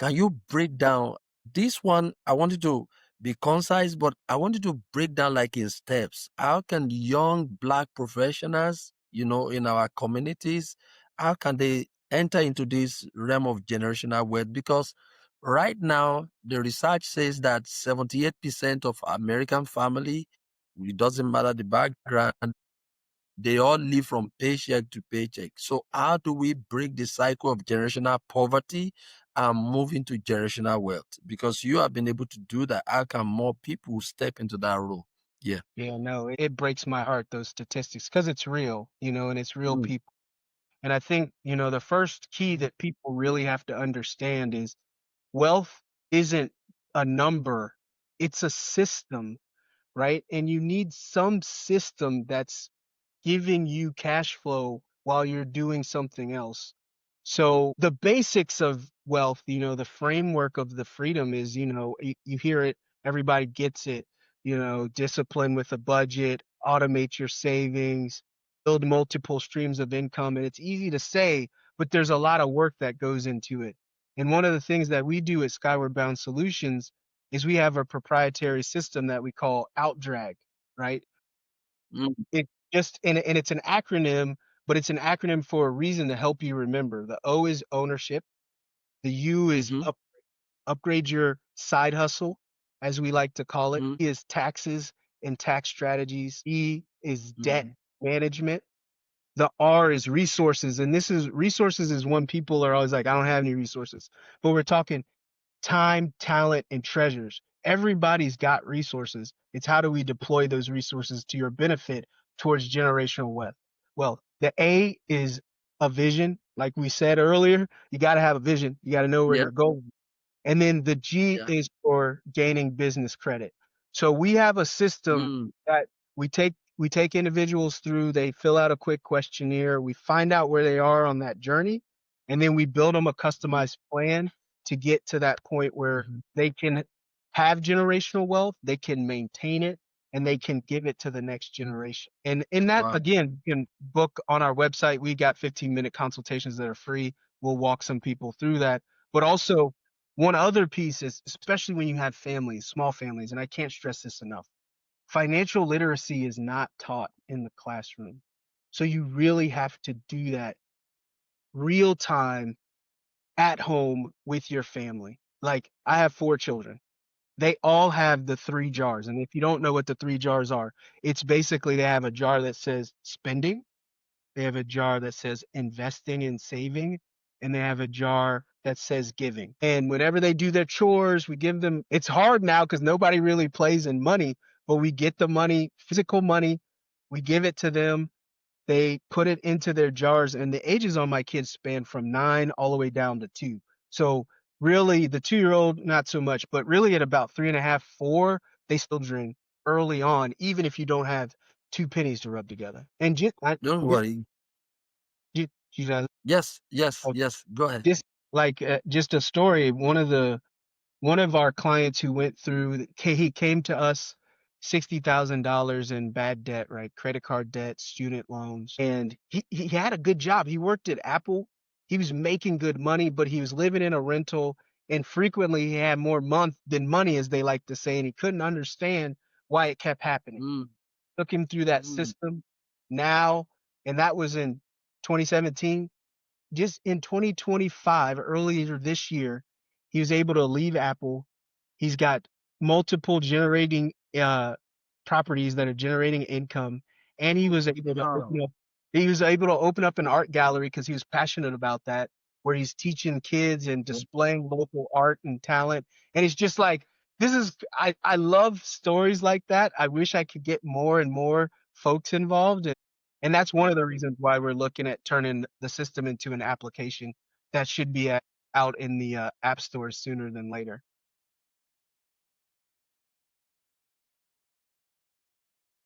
Can you break down this one? I want you to be concise, but I want you to break down like in steps. How can young Black professionals, in our communities, how can they enter into this realm of generational wealth? Because right now, the research says that 78% of American family, it doesn't matter the background, they all live from paycheck to paycheck. So how do we break the cycle of generational poverty and move into generational wealth? Because you have been able to do that. How can more people step into that role? Yeah. Yeah, no, it breaks my heart, those statistics, because it's real, and it's real Mm, people. And I think, the first key that people really have to understand is wealth isn't a number, it's a system, right? And you need some system that's giving you cash flow while you're doing something else. So the basics of wealth, the framework of the freedom is, you hear it, everybody gets it, discipline with a budget, automate your savings, build multiple streams of income. And it's easy to say, but there's a lot of work that goes into it. And one of the things that we do at Skyward Bound Solutions is we have a proprietary system that we call OutDrag, right? mm, It just and it's an acronym, but it's an acronym for a reason to help you remember. The O is ownership, the U is mhm, upgrade your side hustle, as we like to call it. mm, E is taxes and tax strategies. E is debt mhm, management. The R is resources, and this is resources is when people are always like, I don't have any resources. But we're talking time, talent, and treasures. Everybody's got resources. It's how do we deploy those resources to your benefit towards generational wealth? Well, the A is a vision. Like we said earlier, you got to have a vision. You got to know where yeah, you're going. And then the G yeah. is for gaining business credit. So we have a system Mm, that we take individuals through, they fill out a quick questionnaire, we find out where they are on that journey, and then we build them a mm, customized plan to get to that point where mhm. they can have generational wealth, they can maintain it, and they can give it to the next generation. And in that, Wow. again, you can book on our website. We got 15-minute consultations that are free. We'll walk some people through that. But also, one other piece is, especially when you have families, small families, and I can't stress this enough, financial literacy is not taught in the classroom. So you really have to do that real time at home with your family. Like I have 4 children. They all have the 3 jars. And if you don't know what the 3 jars are, it's basically they have a jar that says spending, they have a jar that says investing and saving, and they have a jar that says giving. And whenever they do their chores, we give them, it's hard now because nobody really plays in money, but we get the money, physical money, we give it to them. They put it into their jars, and the ages on my kids span from 9 all the way down to 2. So really, the 2-year-old, not so much, but really at about 3.5, 4, they still drink early on, even if you don't have 2 pennies to rub together. And just, Don't worry. you guys, Yes, yes, yes. Go ahead. just like just a story. One of our clients who went through, he came to us, $60,000 in bad debt, right? Credit card debt, student loans, and he had a good job. He worked at Apple. He was making good money, but he was living in a rental, and frequently he had more month than money, as they like to say, and he couldn't understand why it kept happening. Mm, Took him through that mm, system now, and that was in 2017. Just in 2025, earlier this year, he was able to leave Apple. He's got multiple generating properties that are generating income, and wow. he was able to open up an art gallery because he was passionate about that, where he's teaching kids and Yeah. displaying local art and talent. And it's just like this is I love stories like that. I wish I could get more and more folks involved. And that's one of the reasons why we're looking at turning the system into an application that should be out in the app stores sooner than later.